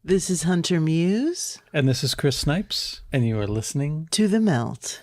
This is Hunter Muse. And this is Chris Snipes, and you are listening to The Melt.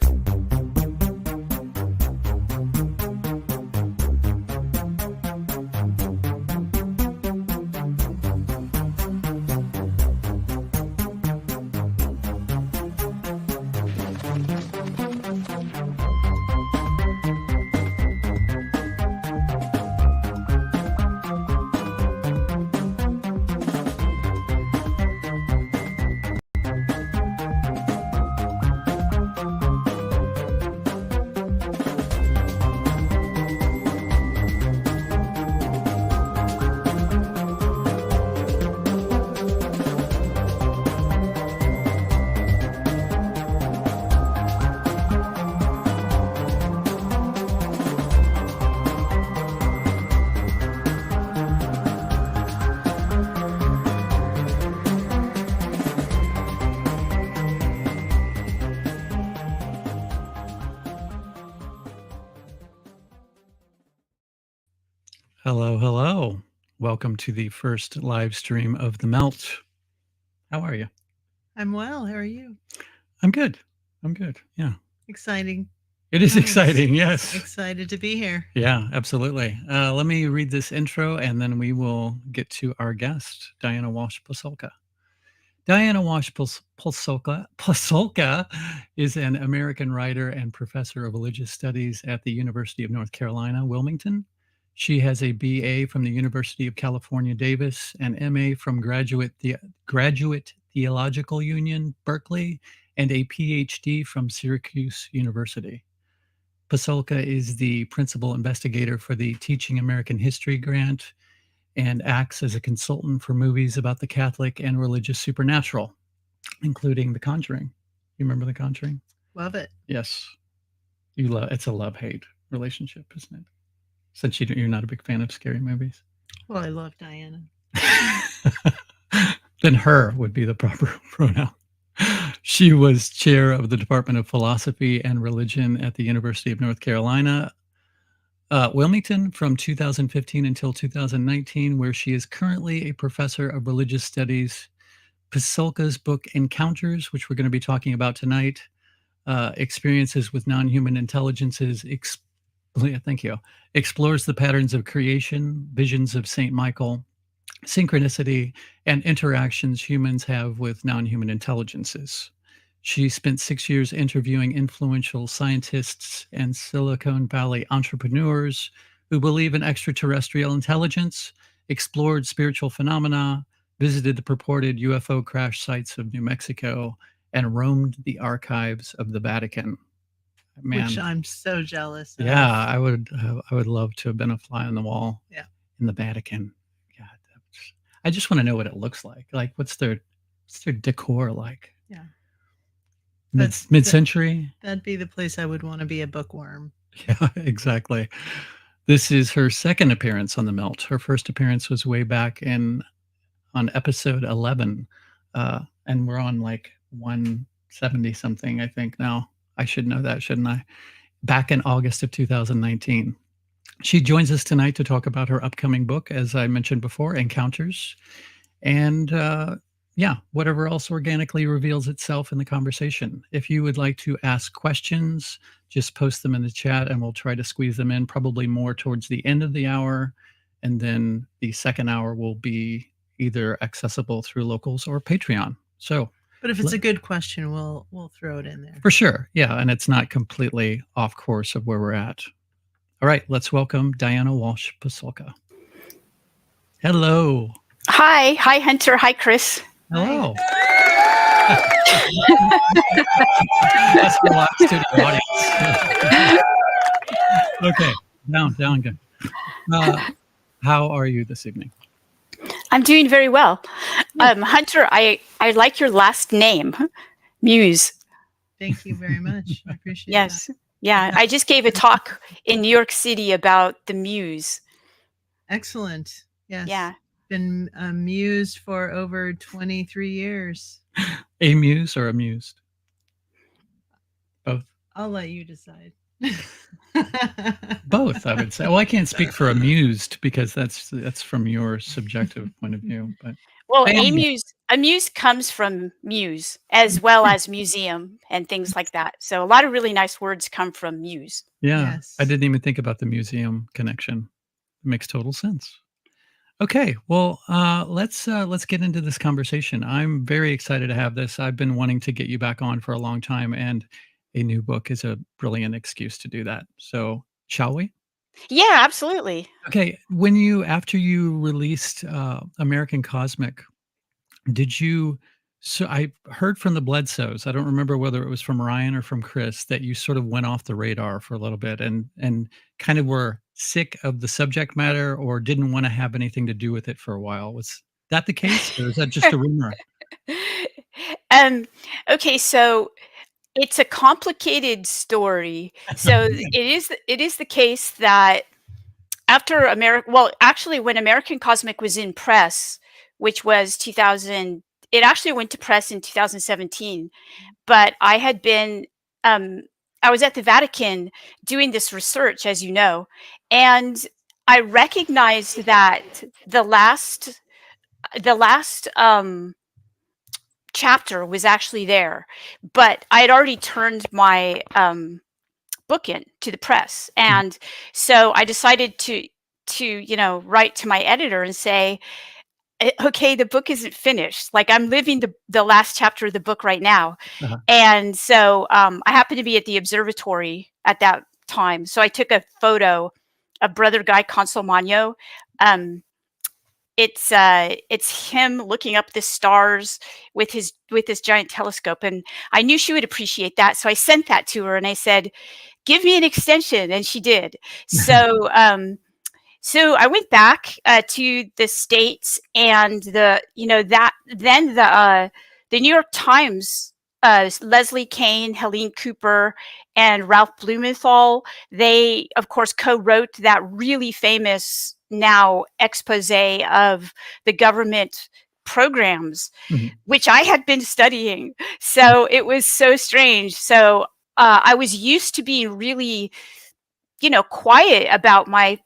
Hello. Welcome to the first live stream of The Melt. How are you? I'm well. How are you? I'm good. Yeah. Exciting. It is exciting, yes. Excited to be here. Yeah, absolutely. Let me read this intro, and then we will get to our guest, Diana Walsh-Pasulka. Diana Walsh-Pasulka is an American writer and professor of religious studies at the University of North Carolina, Wilmington. She has a BA from the University of California, Davis, an MA from Graduate Theological Union, Berkeley, and a PhD from Syracuse University. Pasulka is the principal investigator for the Teaching American History grant and acts as a consultant for movies about the Catholic and religious supernatural, including The Conjuring. You remember The Conjuring? Love it. Yes. It's a love-hate relationship, isn't it? Since you're not a big fan of scary movies. Well, I love Diana. Then her would be the proper pronoun. She was chair of the Department of Philosophy and Religion at the University of North Carolina, Wilmington from 2015 until 2019, where she is currently a professor of religious studies. Pasulka's book Encounters, which we're going to be talking about tonight, Experiences with Non-Human Intelligences, explores the patterns of creation, visions of St. Michael, synchronicity, and interactions humans have with non-human intelligences. She spent 6 years interviewing influential scientists and Silicon Valley entrepreneurs who believe in extraterrestrial intelligence, explored spiritual phenomena, visited the purported UFO crash sites of New Mexico, and roamed the archives of the Vatican. Man. Which I'm so jealous of. Yeah, I would love to have been a fly on the wall. Yeah. In the Vatican. God, I just want to know what it looks like. Like, what's their decor like? Yeah. Mid-century? That'd be the place I would want to be a bookworm. Yeah, exactly. This is her second appearance on The Melt. Her first appearance was way back on episode 11. And we're on like 170 something, I think now. I should know that, shouldn't I? Back in August of 2019. She joins us tonight to talk about her upcoming book, as I mentioned before, Encounters, and whatever else organically reveals itself in the conversation. If you would like to ask questions, just post them in the chat and we'll try to squeeze them in, probably more towards the end of the hour. And then the second hour will be either accessible through Locals or Patreon. But if it's a good question, we'll throw it in there. For sure. Yeah. And it's not completely off course of where we're at. All right. Let's welcome Diana Walsh-Pasulka. Hello. Hi, Hunter. Hi, Chris. Hello. That's the live studio audience. Okay. Down good. How are you this evening? I'm doing very well. Hunter, I like your last name, Muse. Thank you very much. I appreciate that. Yes. Yeah, I just gave a talk in New York City about the Muse. Excellent. Yes. Yeah. Been amused for over 23 years. Amused or amused? Both. I'll let you decide. Both, I would say. Well, I can't speak for amused because that's from your subjective point of view. But Well, I am. a muse comes from muse as well as museum and things like that. So a lot of really nice words come from muse. Yeah, I Yes. didn't even think about the museum connection. It makes total sense. Okay, well, let's get into this conversation. I'm very excited to have this. I've been wanting to get you back on for a long time, and a new book is a brilliant excuse to do that. So, shall we? Yeah, absolutely. Okay, after you released American Cosmic, did you? So I heard from the Bledsoes. I don't remember whether it was from Ryan or from Chris that you sort of went off the radar for a little bit and kind of were sick of the subject matter or didn't want to have anything to do with it for a while. Was that the case, or is that just a rumor? um, okay, so it's a complicated story. So it is the case that after well, actually, when American Cosmic was in press, which was 2000, it actually went to press in 2017. But um, I was at the Vatican doing this research, as you know, and I recognized that the last chapter was actually there, but I had already turned my book in to the press, Mhm. and so I decided to write to my editor and say, okay, the book isn't finished. Like, I'm living the last chapter of the book right now." Uh-huh. And so I happened to be at the observatory at that time. So I took a photo of Brother Guy Consolmagno. Um, it's him looking up the stars with his giant telescope, and I knew she would appreciate that. So I sent that to her, and I said, "Give me an extension," and she did. So so I went back to the States, and the New York Times, Leslie Kean, Helene Cooper, and Ralph Blumenthal, they of course co-wrote that really famous now expose of the government programs, Mhm. which I had been studying. So it was so strange. So I was used to being really, quiet about my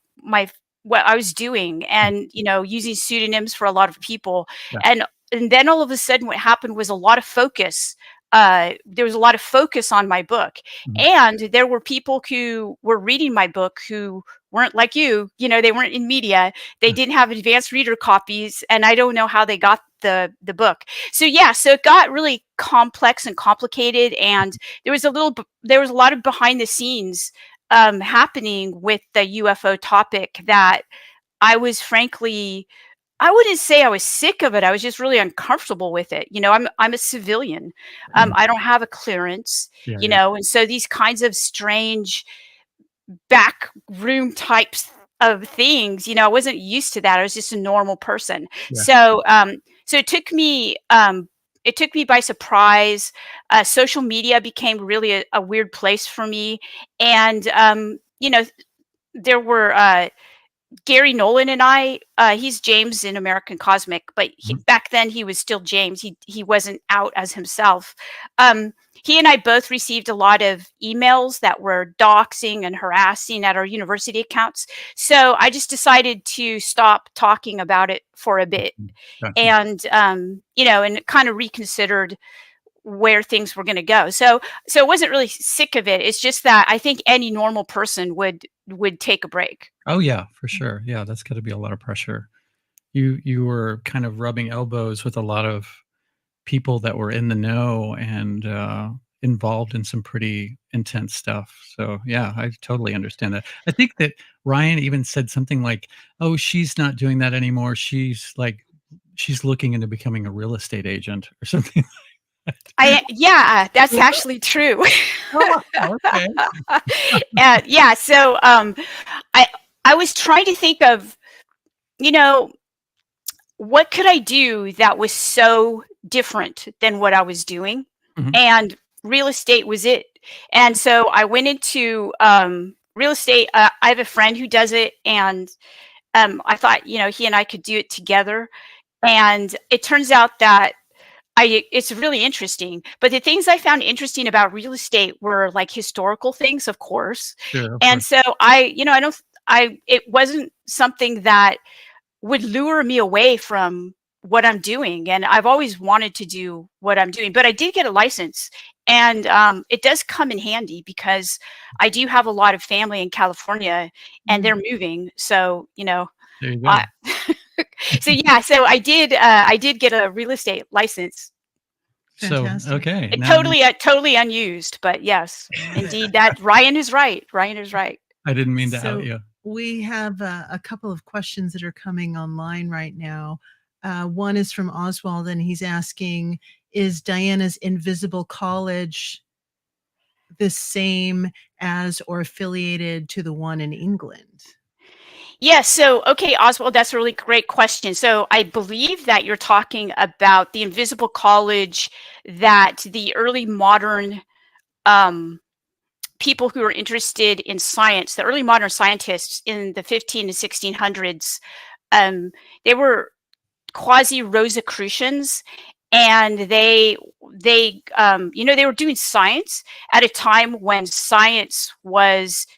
what I was doing, and using pseudonyms for a lot of people. Yeah. And then all of a sudden what happened was a lot of focus. There was a lot of focus on my book, Mhm. and there were people who were reading my book who weren't like they weren't in media. They Yeah. didn't have advanced reader copies, and I don't know how they got the book. So yeah, so it got really complex and complicated, and there was a lot of behind the scenes happening with the UFO topic that I was frankly, I wouldn't say I was sick of it. I was just really uncomfortable with it. I'm a civilian. Mhm. I don't have a clearance, Yeah, yeah. and so these kinds of strange back room types of things, I wasn't used to that. I was just a normal person. Yeah. So it took me by surprise. Social media became really a weird place for me, and there were Gary Nolan and I. He's James in American Cosmic, but Mhm. back then he was still James. He wasn't out as himself. He and I both received a lot of emails that were doxing and harassing at our university accounts. So I just decided to stop talking about it for a bit, Mhm. Gotcha. and and kind of reconsidered where things were going to go. So it wasn't really sick of it. It's just that I think any normal person would take a break. Oh, yeah, for sure. Yeah, that's gotta be a lot of pressure. You were kind of rubbing elbows with a lot of people that were in the know and, involved in some pretty intense stuff. So, yeah, I totally understand that. I think that Ryan even said something like, "Oh, she's not doing that anymore. She's looking into becoming a real estate agent," or something like that. Yeah, that's actually true. Oh, okay. Yeah, so I I was trying to think of, you know, what could I do that was so different than what I was doing? Mhm. And real estate was it. And so I went into real estate. I have a friend who does it, and I thought, he and I could do it together. And it turns out that it's really interesting. But the things I found interesting about real estate were like historical things, of course. Sure, of And course. so I don't, it wasn't something that would lure me away from what I'm doing, and I've always wanted to do what I'm doing. But I did get a license, and it does come in handy because I do have a lot of family in California, and they're moving. So There you go. I, so yeah, so I did get a real estate license. Fantastic. So, okay. It now totally unused, but yes, indeed, that Ryan is right. Ryan is right. I didn't mean to So- out you. We have a couple of questions that are coming online right now. One is from Oswald, and he's asking, is Diana's Invisible College the same as or affiliated to the one in England? Yes. So, okay, Oswald, that's a really great question. So I believe that you're talking about the Invisible College that the early modern people who are interested in science, the early modern scientists in the 15 and 1600s, they were quasi-Rosicrucians, and they were doing science at a time when science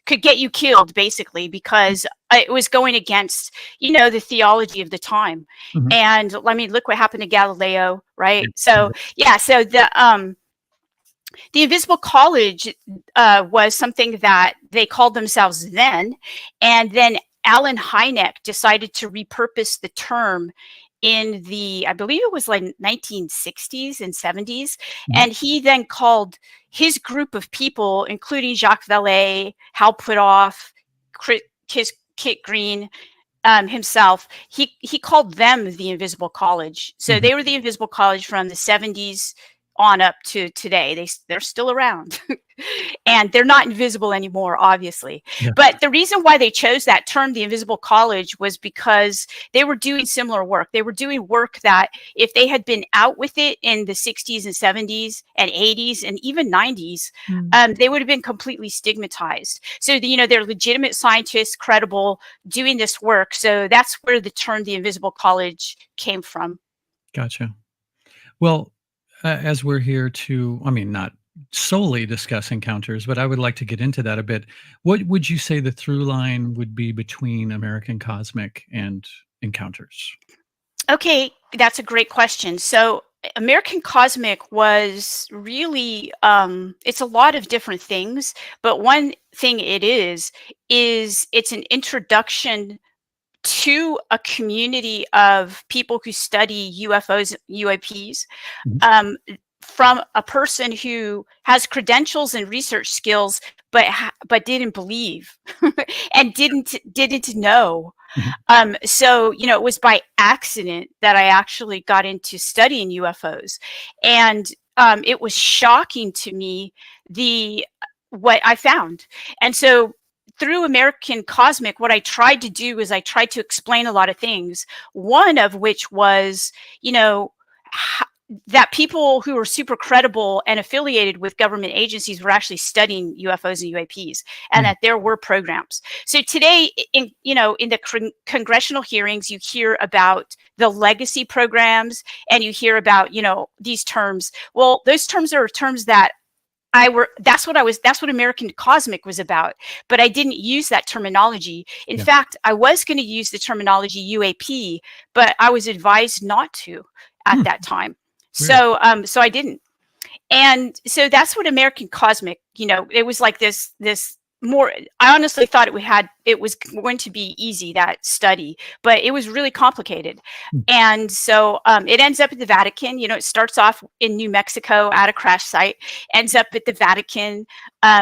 could get you killed, basically, because it was going against the theology of the time. Mhm. And look what happened to Galileo, right? Yeah. So yeah, so the Invisible College was something that they called themselves then, and then Allen Hynek decided to repurpose the term in I believe it was like 1960s and 70s. And he then called his group of people, including Jacques Vallée, Hal Puthoff, Kit Green, himself, he called them the Invisible College. So they were the Invisible College from the 70s on up to today. They're still around. And they're not invisible anymore, obviously. Yeah. But the reason why they chose that term, the Invisible College, was because they were doing similar work. They were doing work that if they had been out with it in the 60s and 70s and 80s and even 90s, they would have been completely stigmatized. So, they're legitimate scientists, credible, doing this work. So that's where the term the Invisible College came from. Gotcha. Well, as we're here to, not solely discuss encounters, but I would like to get into that a bit. What would you say the through line would be between American Cosmic and encounters? Okay, that's a great question. So American Cosmic was really, it's a lot of different things, but one thing it is it's an introduction to a community of people who study UFOs, UAPs, from a person who has credentials and research skills, but didn't believe and didn't know. So, it was by accident that I actually got into studying UFOs. And it was shocking to me what I found. And so through American Cosmic, what I tried to do is I tried to explain a lot of things, one of which was, that people who were super credible and affiliated with government agencies were actually studying UFOs and UAPs, and that there were programs. So today, in the congressional hearings, you hear about the legacy programs, and you hear about these terms. Well, those terms are terms that that's what American Cosmic was about, but I didn't use that terminology. In fact, I was going to use the terminology UAP, but I was advised not to at that time. So so I didn't. And so that's what American Cosmic, it was like this more, I honestly thought it was going to be easy, that study, but it was really complicated. And so it ends up at the Vatican. It starts off in New Mexico at a crash site, ends up at the Vatican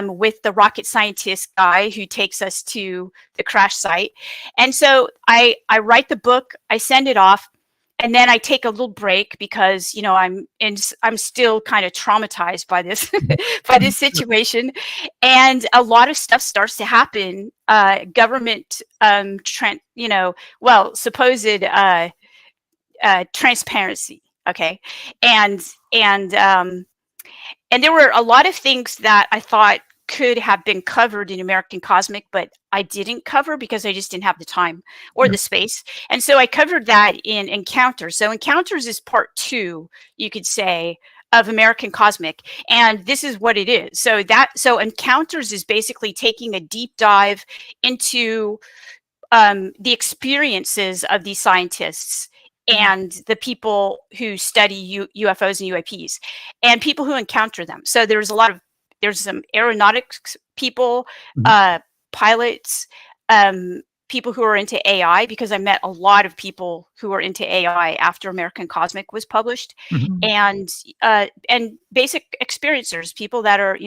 with the rocket scientist guy who takes us to the crash site. And so I write the book, I send it off. And then I take a little break because, I'm still kind of traumatized by this, by this situation. And a lot of stuff starts to happen. Government, supposed transparency. Okay. And there were a lot of things that I thought could have been covered in American Cosmic, but I didn't cover because I just didn't have the time or the space. And so I covered that in Encounters. So Encounters is part 2, you could say, of American Cosmic. And this is what it is. So Encounters is basically taking a deep dive into the experiences of these scientists and the people who study UFOs and UAPs, and people who encounter them. So there's some aeronautics people, Mhm. pilots, people who are into AI, because I met a lot of people who are into AI after American Cosmic was published, Mhm. and basic experiencers, people that are,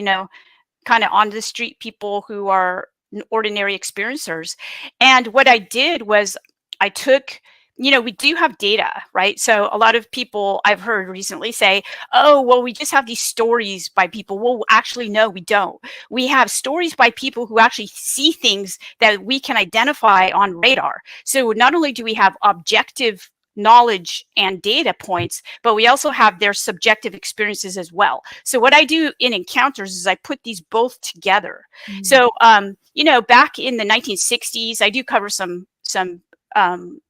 kind of on the street, people who are ordinary experiencers. And what I did was I took, we do have data, right? So a lot of people I've heard recently say, oh, well, we just have these stories by people. Well, actually, no, we don't. We have stories by people who actually see things that we can identify on radar. So not only do we have objective knowledge and data points, but we also have their subjective experiences as well. So what I do in encounters is I put these both together. Mm. So back in the 1960s, I do cover some um,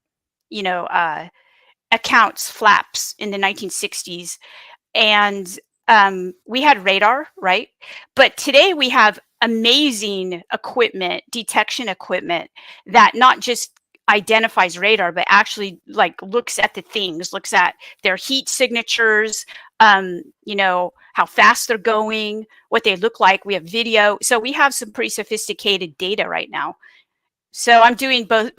accounts flaps in the 1960s, and we had radar, right? But today we have amazing equipment, detection equipment, that not just identifies radar, but actually like looks at the things, looks at their heat signatures, how fast they're going, what they look like. We have video. So we have some pretty sophisticated data right now. So I'm doing both.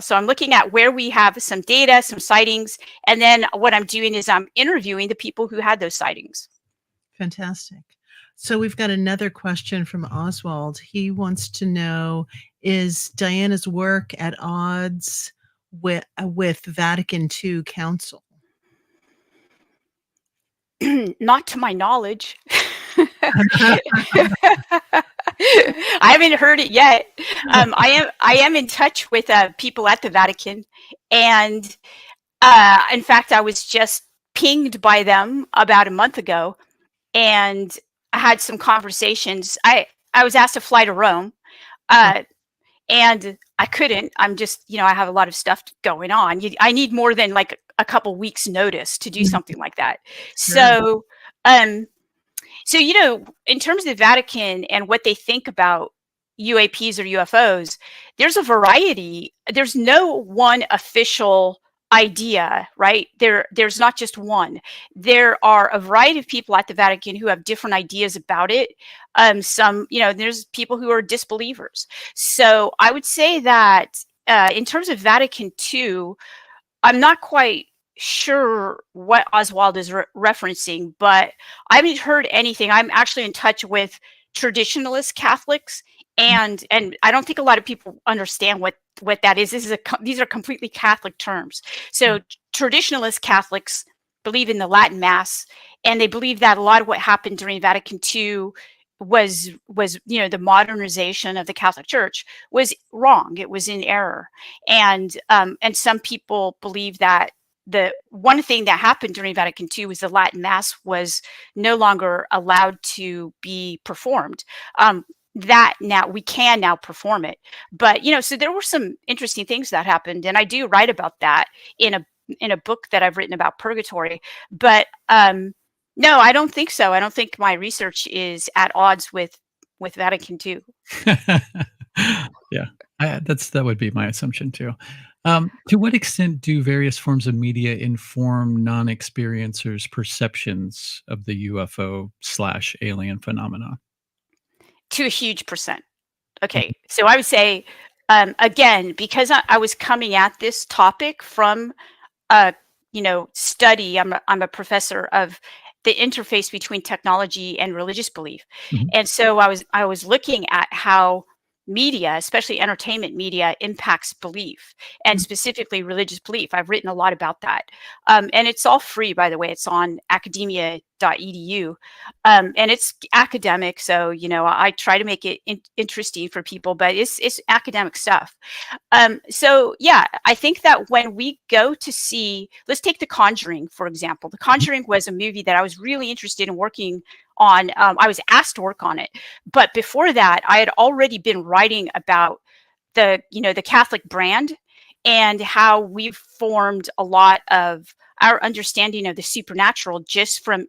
So I'm looking at where we have some data, some sightings, and then what I'm doing is I'm interviewing the people who had those sightings. Fantastic. So we've got another question from Oswald. He wants to know, is Diana's work at odds with Vatican II Council? Not to my knowledge. I haven't heard it yet. I am in touch with people at the Vatican, and in fact, I was just pinged by them about a month ago, and I had some conversations. I was asked to fly to Rome, and I couldn't. I'm just, I have a lot of stuff going on. I need more than like a couple weeks notice to do something like that. So, in terms of the Vatican and what they think about UAPs or UFOs, there's a variety. There's no one official idea, right? There's not just one. There are a variety of people at the Vatican who have different ideas about it. There's people who are disbelievers. So I would say that in terms of Vatican II, I'm not quite sure what Oswald is referencing, but I haven't heard anything. I'm actually in touch with traditionalist Catholics, and I don't think a lot of people understand what that is. These are completely Catholic terms. So traditionalist Catholics believe in the Latin Mass, and they believe that a lot of what happened during Vatican II was the modernization of the Catholic Church was wrong. It was in error, and some people believe that the one thing that happened during Vatican II was the Latin Mass was no longer allowed to be performed. That now we can now perform it, but so there were some interesting things that happened, and I do write about that in a book that I've written about purgatory. But no, I don't think so. I don't think my research is at odds with Vatican II. Yeah, that would be my assumption too. To what extent do various forms of media inform non-experiencers' perceptions of the UFO/alien phenomena? To a huge percent. Okay, so I would say, again, because I was coming at this topic from study. I'm a professor of the interface between technology and religious belief, Mhm. and so I was looking at how media, especially entertainment media, impacts belief, and specifically religious belief. I've written a lot about that, and it's all free, by the way. It's on academia.edu, and it's academic. So I try to make it interesting for people, but it's academic stuff. So yeah, I think that when we go to see, let's take The Conjuring, for example. The Conjuring was a movie that I was really interested in working on. I was asked to work on it, but before that, I had already been writing about the Catholic brand and how we've formed a lot of our understanding of the supernatural just from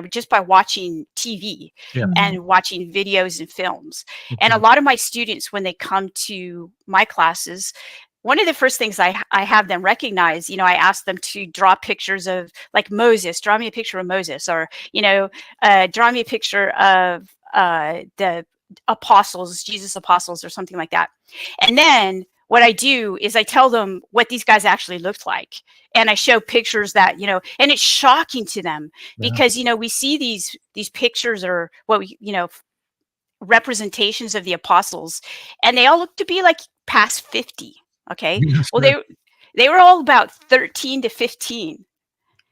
just by watching TV Yeah. and watching videos and films. And a Okay. lot of my students, when they come to my classes, one of the first things I have them recognize, I ask them to draw pictures of like Moses, draw me a picture of Moses, or, draw me a picture of the apostles, Jesus apostles, or something like that. And then what I do is I tell them what these guys actually looked like. And I show pictures that, and it's shocking to them because, we see these pictures or what we, representations of the apostles, and they all look to be like past 50. Okay. Yes, Well, right. they were all about 13 to 15,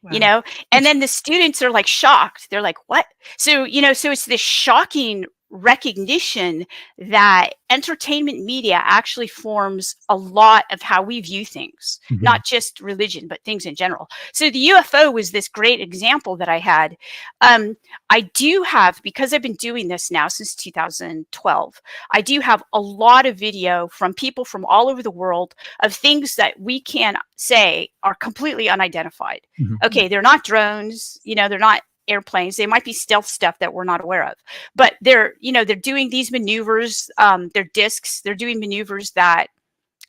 Wow. and then the students are like shocked. They're like, what? So, so it's this shocking recognition that entertainment media actually forms a lot of how we view things, Mhm. not just religion, but things in general. So the UFO was this great example that I had. I do have, because I've been doing this now since 2012, I do have a lot of video from people from all over the world of things that we can say are completely unidentified. Mhm. Okay, they're not drones, they're not airplanes. They might be stealth stuff that we're not aware of, but they're doing these maneuvers. They're discs. They're doing maneuvers that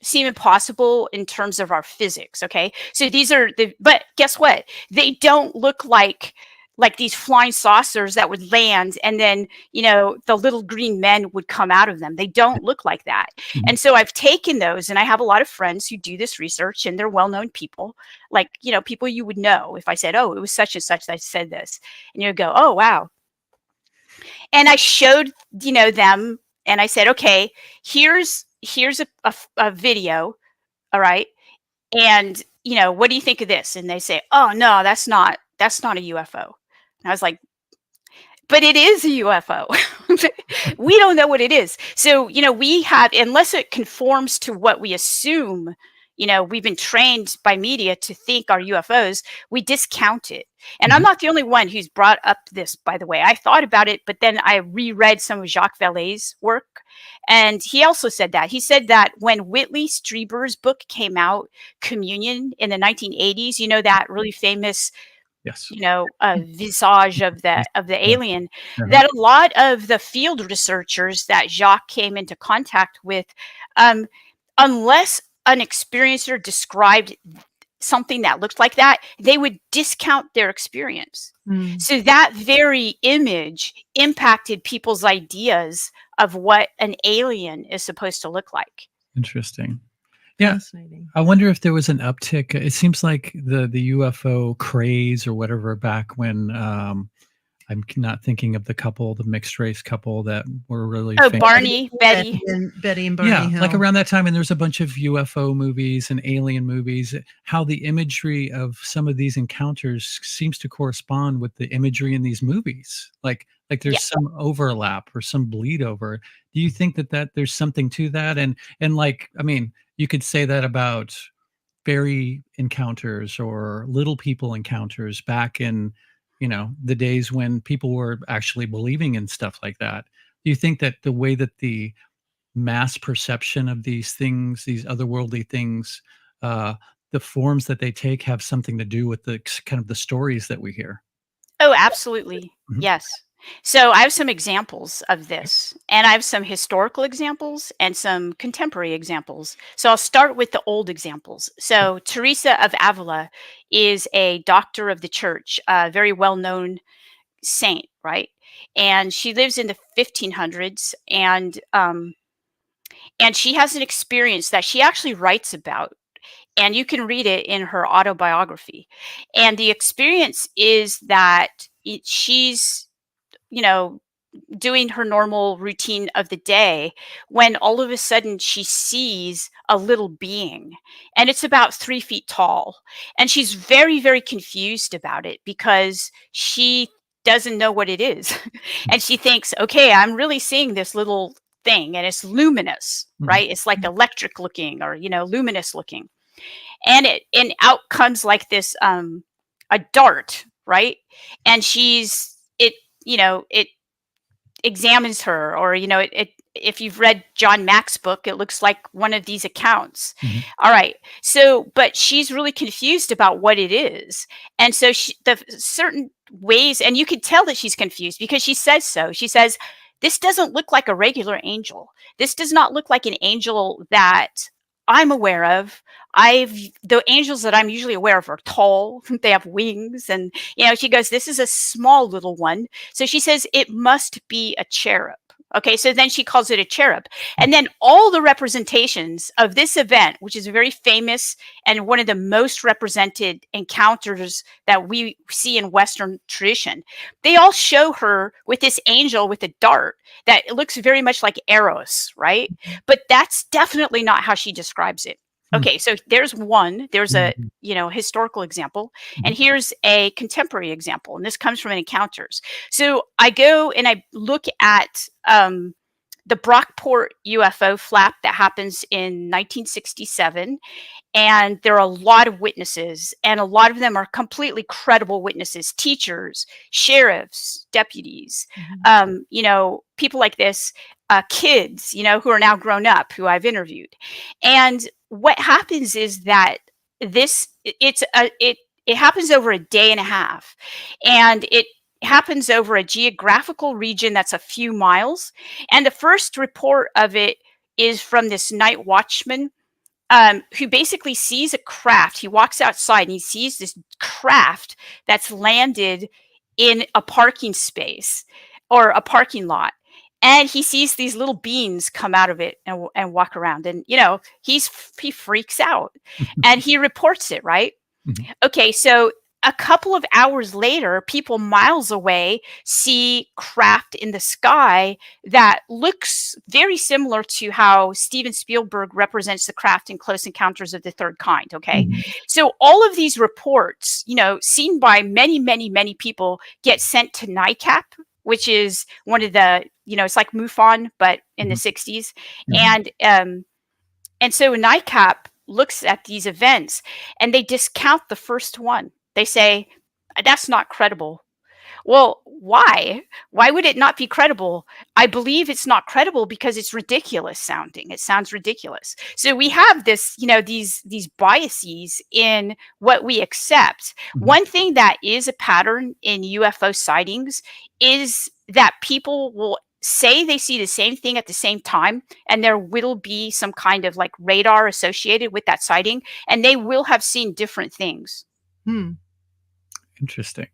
seem impossible in terms of our physics. Okay, so but guess what? They don't look like these flying saucers that would land and then the little green men would come out of them. They don't look like that. Mhm. And so I've taken those, and I have a lot of friends who do this research, and they're well-known people, like people you would know if I said, oh, it was such and such that said this, and you'd go, oh wow. And I showed them, and I said, okay, here's a video, all right, and what do you think of this? And they say, oh no, that's not a UFO. And I was like, but it is a UFO. We don't know what it is. So, we have, unless it conforms to what we assume, we've been trained by media to think are UFOs, we discount it. And I'm not the only one who's brought up this, by the way. I thought about it, but then I reread some of Jacques Vallée's work. And he also said that. He said that when Whitley Strieber's book came out, Communion, in the 1980s, that really famous Yes. visage of the alien, Uh-huh. that a lot of the field researchers that Jacques came into contact with, unless an experiencer described something that looked like that, they would discount their experience. Mm. So that very image impacted people's ideas of what an alien is supposed to look like. Interesting. Yeah. Fascinating. I wonder if there was an uptick. It seems like the UFO craze or whatever back when I'm not thinking of the mixed race couple that were really Oh, famous. Barney, Betty. Betty and Barney Yeah, Hill. like around that time, and there's a bunch of UFO movies and alien movies. How the imagery of some of these encounters seems to correspond with the imagery in these movies. Like there's Yeah. some overlap or some bleed over. Do you think that there's something to that? And like, I mean, you could say that about fairy encounters or little people encounters back in the days when people were actually believing in stuff like that. Do you think that the way that the mass perception of these things, these otherworldly things, the forms that they take have something to do with the kind of the stories that we hear? Oh, absolutely. Mhm. Yes. So I have some examples of this, and I have some historical examples and some contemporary examples. So I'll start with the old examples. So Teresa of Avila is a doctor of the church, a very well-known saint, right? And she lives in the 1500s, and she has an experience that she actually writes about, and you can read it in her autobiography. And the experience is that she's doing her normal routine of the day when all of a sudden she sees a little being, and it's about 3 feet tall, and she's very, very confused about it because she doesn't know what it is. And she thinks, okay, I'm really seeing this little thing, and it's luminous, Mhm. right? It's like electric looking, or luminous looking, and out comes like this a dart, right? And it examines her, or if you've read John Mack's book, it looks like one of these accounts. Mhm. All right, so but she's really confused about what it is, and so the certain ways, and you can tell that she's confused because she says so. She says, this doesn't look like a regular angel. This does not look like an angel that I'm aware of, the angels that I'm usually aware of are tall, they have wings, and she goes, "This is a small little one." So she says it must be a cherub. Okay, so then she calls it a cherub. And then all the representations of this event, which is very famous and one of the most represented encounters that we see in Western tradition, they all show her with this angel with a dart that looks very much like Eros, right? But that's definitely not how she describes it. Okay, so there's a historical example, and here's a contemporary example, and this comes from encounters. So I go and I look at the Brockport UFO flap that happens in 1967, and there are a lot of witnesses, and a lot of them are completely credible witnesses, teachers, sheriffs, deputies, people like this, kids, who are now grown up, who I've interviewed. And what happens is that it happens over a day and a half, and it happens over a geographical region that's a few miles. And the first report of it is from this night watchman, who basically sees a craft. He walks outside and he sees this craft that's landed in a parking space or a parking lot. And he sees these little beings come out of it and walk around. And, he freaks out and he reports it, right? Okay, so a couple of hours later, people miles away see craft in the sky that looks very similar to how Steven Spielberg represents the craft in Close Encounters of the Third Kind. Okay. So all of these reports, seen by many, many, many people, get sent to NICAP, which is one of the, it's like MUFON, but in the 60s. And so NICAP looks at these events and they discount the first one. They say, that's not credible. Well, why? Why would it not be credible? I believe it's not credible because it's ridiculous sounding. It sounds ridiculous. So we have this, these biases in what we accept. One thing that is a pattern in UFO sightings is that people will say they see the same thing at the same time, and there will be some kind of like radar associated with that sighting, and they will have seen different things. Interesting.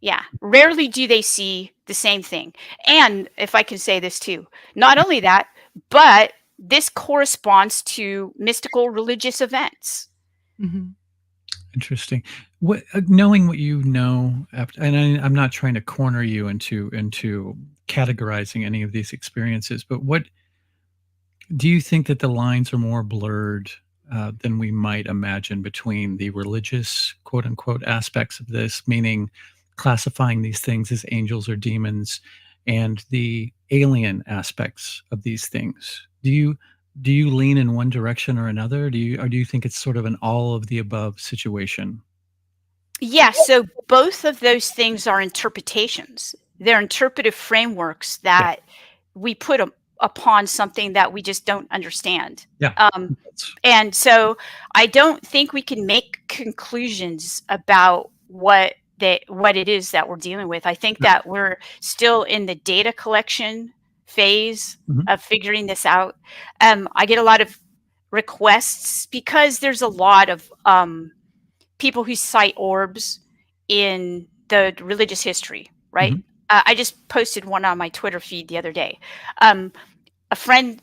Yeah. Rarely do they see the same thing. And if I can say this too, not only that, but this corresponds to mystical religious events. Interesting. What, knowing what you know, and I'm not trying to corner you into categorizing any of these experiences, but what do you think that the lines are more blurred than we might imagine between the religious, quote unquote, aspects of this, meaning classifying these things as angels or demons, and the alien aspects of these things? Do you lean in one direction or another? Do you think it's sort of an all of the above situation? Yeah, so both of those things are interpretations. They're interpretive frameworks that we put upon something that we just don't understand. And so I don't think we can make conclusions about what it is that we're dealing with. I think that we're still in the data collection phase of figuring this out. I get a lot of requests because there's a lot of people who cite orbs in the religious history, right? I just posted one on my Twitter feed the other day. A friend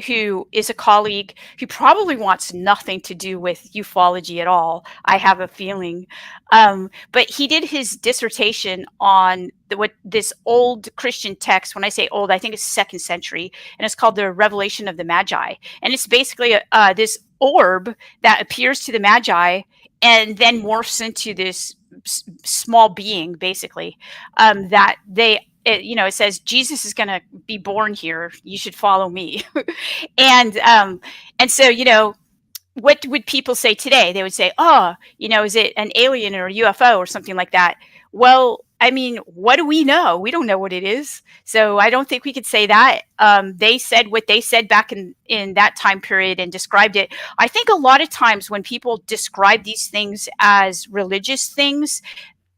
who is a colleague who probably wants nothing to do with ufology at all, I have a feeling. But he did his dissertation on this old Christian text. When I say old, I think it's 2nd century, and it's called the Revelation of the Magi. And it's basically this orb that appears to the Magi and then morphs into this small being, basically, that it says Jesus is going to be born here. You should follow me. and so, what would people say today? They would say, oh, is it an alien or a UFO or something like that? Well, I mean, what do we know? We don't know what it is. So I don't think we could say that. They said what they said back in that time period and described it. I think a lot of times when people describe these things as religious things,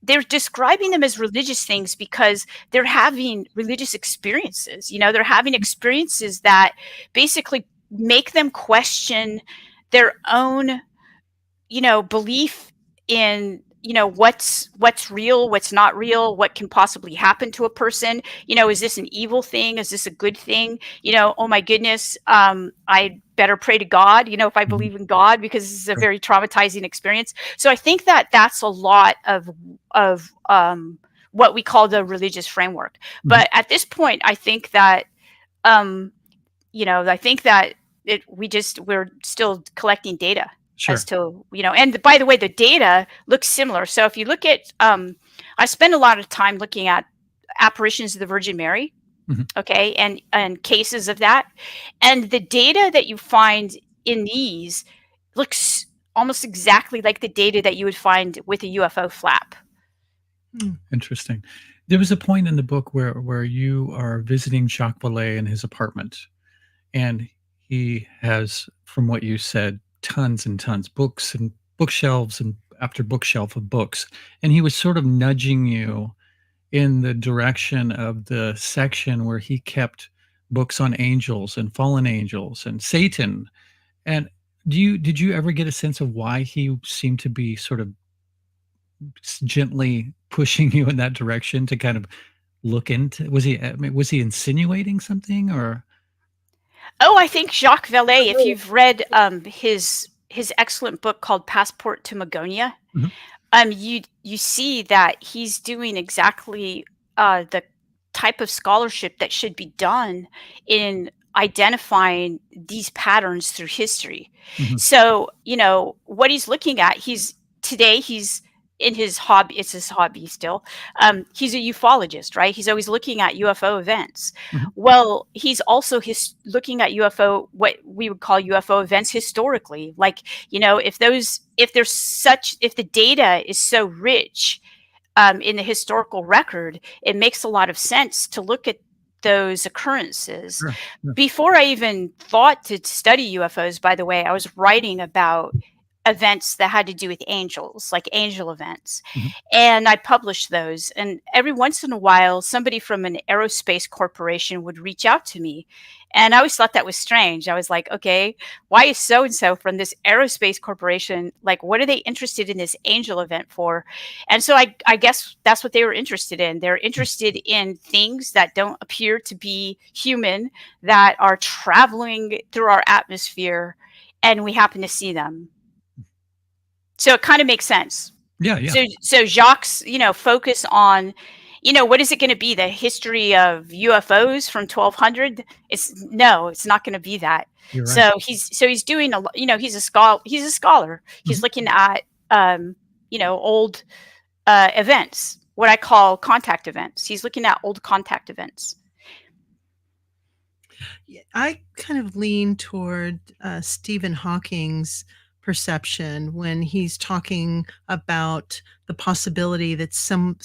they're describing them as religious things because they're having religious experiences. They're having experiences that basically make them question their own, belief in, what's real, what's not real, what can possibly happen to a person. Is this an evil thing? Is this a good thing? Oh my goodness, I better pray to God, if I Mhm. believe in God, because this is a Sure. very traumatizing experience. So I think that that's a lot of what we call the religious framework. Mhm. But at this point, I think that um, I think that we're still collecting data as Sure. to, and by the way, the data looks similar. So if you look at, I spend a lot of time looking at apparitions of the Virgin Mary, Mhm. okay, and cases of that, and the data that you find in these looks almost exactly like the data that you would find with a UFO flap. Hmm. Interesting. There was a point in the book where you are visiting Jacques Vallée in his apartment, and he has, from what you said, tons and tons books and bookshelves and after bookshelf of books, and he was sort of nudging you in the direction of the section where he kept books on angels and fallen angels and Satan. And did you ever get a sense of why he seemed to be sort of gently pushing you in that direction to kind of look into? Was he, I mean, was he insinuating something or? Oh, I think Jacques Vallée, if you've read his excellent book called Passport to Magonia, Mhm. you see that he's doing exactly the type of scholarship that should be done in identifying these patterns through history. Mhm. So, what he's looking at, he's in his hobby, it's his hobby still. He's a ufologist, right? He's always looking at UFO events. Mhm. Well, he's also looking at UFO, what we would call UFO events historically. Like, if the data is so rich in the historical record, it makes a lot of sense to look at those occurrences. Sure. Yeah. Before I even thought to study UFOs, by the way, I was writing about events that had to do with angels, like angel events. Mhm. And I published those. And every once in a while, somebody from an aerospace corporation would reach out to me. And I always thought that was strange. I was like, okay, why is so and so from this aerospace corporation? Like, what are they interested in this angel event for? And so I guess that's what they were interested in. They're interested in things that don't appear to be human, that are traveling through our atmosphere, and we happen to see them. So it kind of makes sense. Yeah, yeah. So Jacques, focus on, what is it going to be? The history of UFOs from 1200? It's not going to be that. You're right. So he's doing he's a scholar. He's a scholar. He's Mhm. looking at old events, what I call contact events. He's looking at old contact events. Yeah, I kind of lean toward Stephen Hawking's perception when he's talking about the possibility that some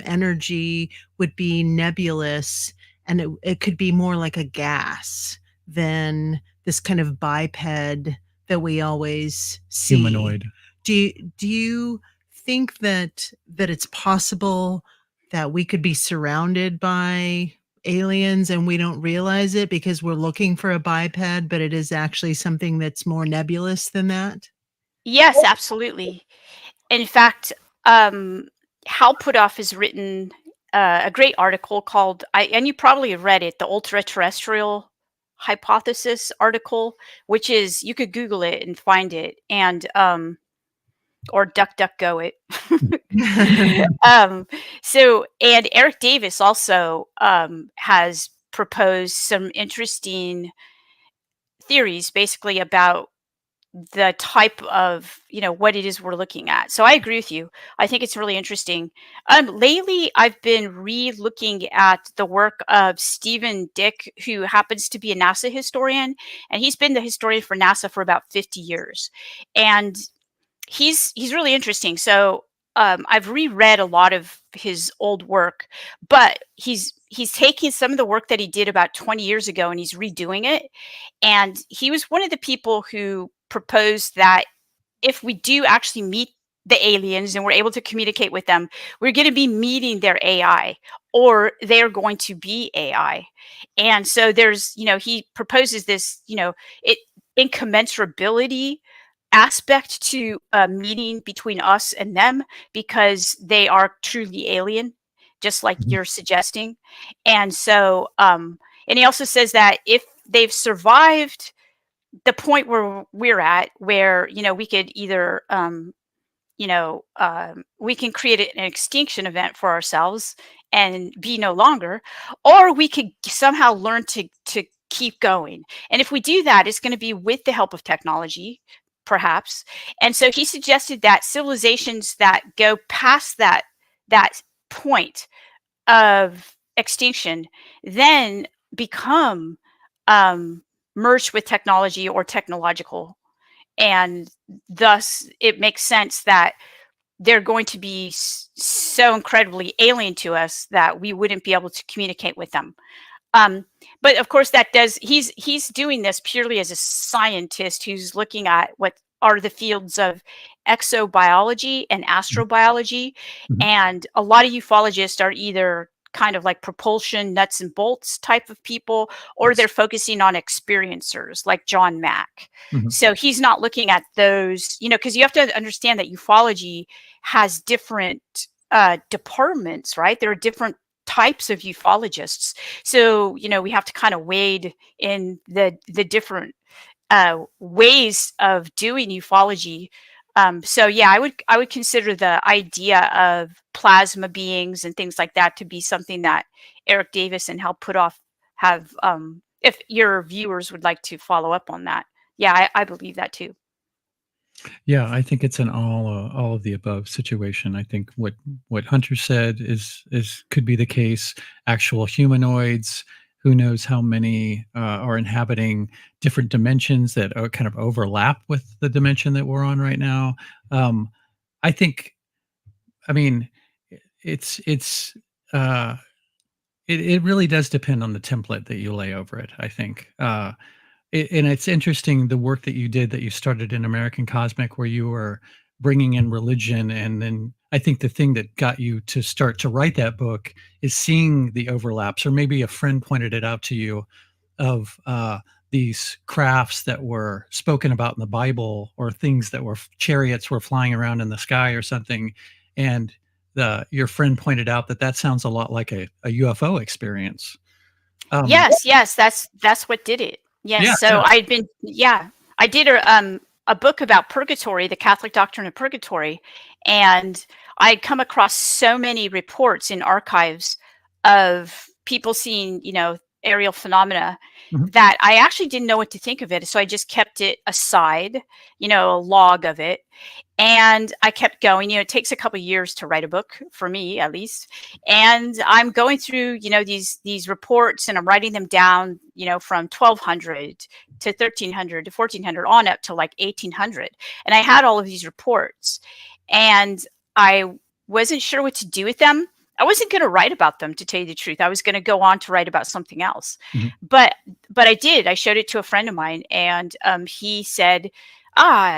energy would be nebulous, and it could be more like a gas than this kind of biped that we always see. Humanoid. Do you think that it's possible that we could be surrounded by aliens and we don't realize it because we're looking for a biped, but it is actually something that's more nebulous than that? Yes, absolutely. In fact, Hal Puthoff has written a great article called, and you probably have read it, the ultra terrestrial hypothesis article, which is, you could Google it and find it, and or DuckDuckGo it. And Eric Davis also has proposed some interesting theories, basically about the type of, what it is we're looking at. So I agree with you. I think it's really interesting. Lately I've been re-looking at the work of Stephen Dick, who happens to be a NASA historian, and he's been the historian for NASA for about 50 years. And he's really interesting. So I've reread a lot of his old work, but he's taking some of the work that he did about 20 years ago and he's redoing it. And he was one of the people who proposed that if we do actually meet the aliens and we're able to communicate with them, we're going to be meeting their AI, or they're going to be AI. And so there's, he proposes this, it incommensurability aspect to a meeting between us and them, because they are truly alien, just like Mhm. you're suggesting. And so, and he also says that if they've survived the point where we're at, where, we could either, we can create an extinction event for ourselves and be no longer, or we could somehow learn to keep going. And if we do that, it's going to be with the help of technology, perhaps. And so he suggested that civilizations that go past that point of extinction then become um, merged with technology or technological, and thus it makes sense that they're going to be so incredibly alien to us that we wouldn't be able to communicate with them. Um, but of course, he's doing this purely as a scientist who's looking at what are the fields of exobiology and astrobiology, Mhm. and a lot of ufologists are either kind of like propulsion nuts and bolts type of people, or Yes. they're focusing on experiencers like John Mack. Mhm. So he's not looking at those, because you have to understand that ufology has different departments, right? There are different types of ufologists. So, we have to kind of wade in the different ways of doing ufology. So yeah, I would consider the idea of plasma beings and things like that to be something that Eric Davis and Hal Puthoff have. If your viewers would like to follow up on that, yeah, I believe that too. Yeah, I think it's an all of the above situation. I think what Hunter said is could be the case. Actual humanoids, who knows how many are inhabiting different dimensions that are kind of overlap with the dimension that we're on right now. Um, I think, I mean, it's uh, it really does depend on the template that you lay over it. I think. And it's interesting the work that you did, that you started in American Cosmic, where you were bringing in religion. And then I think the thing that got you to start to write that book is seeing the overlaps, or maybe a friend pointed it out to you, of these crafts that were spoken about in the Bible, or things that were chariots were flying around in the sky or something. And your friend pointed out that that sounds a lot like a UFO experience. Yes, yes, that's what did it. Yes, Yeah, so yeah. I did a book about purgatory, the Catholic doctrine of purgatory, and I'd come across so many reports in archives of people seeing, aerial phenomena, Mhm. that I actually didn't know what to think of it. So I just kept it aside, a log of it. And I kept going. It takes a couple years to write a book, for me at least. And I'm going through, these reports, and I'm writing them down, from 1200 to 1300 to 1400 on up to like 1800. And I had all of these reports, and I wasn't sure what to do with them. I wasn't going to write about them, to tell you the truth. I was going to go on to write about something else. Mhm. But I did. I showed it to a friend of mine, and he said,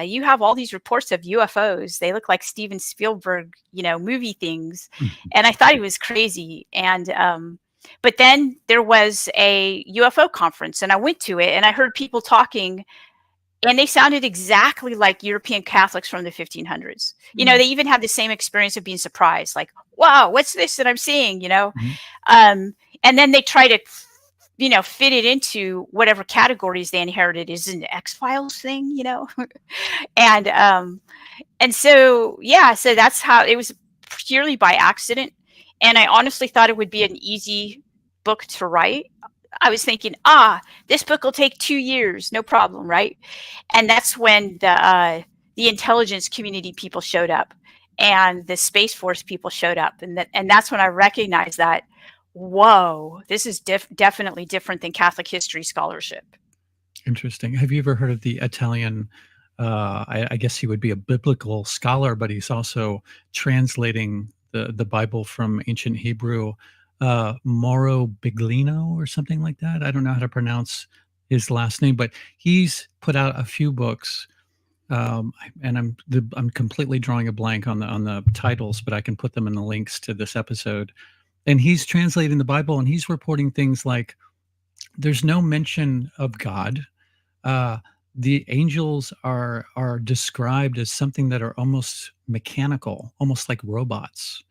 you have all these reports of UFOs. They look like Steven Spielberg, movie things. Mhm. And I thought he was crazy. And but then there was a UFO conference, and I went to it, and I heard people talking, and they sounded exactly like European Catholics from the 1500s. Mm. They even had the same experience of being surprised, like, wow, what's this that I'm seeing, Mhm. And then they try to, fit it into whatever categories they inherited. Is an X-Files thing, and so yeah, so that's how it was, purely by accident. And I honestly thought it would be an easy book to write. I was thinking, this book will take 2 years, no problem, right? And that's when the intelligence community people showed up, and the Space Force people showed up, and that's when I recognized that, whoa, this is definitely different than Catholic history scholarship. Interesting. Have you ever heard of the Italian? I guess he would be a biblical scholar, but he's also translating the Bible from ancient Hebrew. Mauro Biglino or something like that. I don't know how to pronounce his last name, but he's put out a few books I'm completely drawing a blank on the titles, but I can put them in the links to this episode. And he's translating the Bible, and he's reporting things like there's no mention of God. Uh, the angels are described as something that are almost mechanical, almost like robots.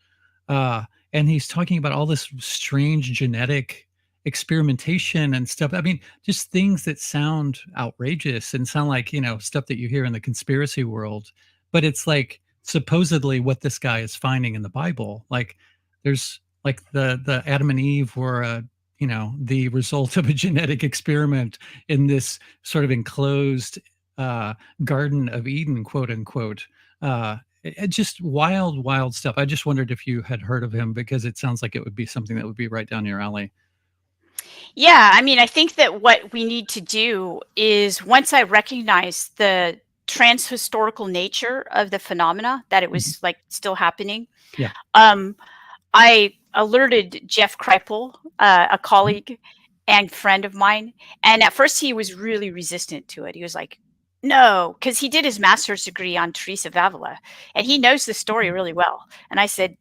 Uh, and he's talking about all this strange genetic experimentation and stuff. I mean, just things that sound outrageous and sound like, stuff that you hear in the conspiracy world. But it's like supposedly what this guy is finding in the Bible. Like there's like the Adam and Eve were the result of a genetic experiment in this sort of enclosed uh Garden of Eden, quote unquote. Just wild, wild stuff. I just wondered if you had heard of him because it sounds like it would be something that would be right down your alley. Yeah, I mean, I think that what we need to do is once I recognize the transhistorical nature of the phenomena, that it Mhm. was like still happening, Yeah. um, I alerted Jeff Kripal, a Mhm. colleague and friend of mine, and at first he was really resistant to it. He was like, "No," because he did his master's degree on Teresa of Avila, and he knows the story really well. And I said,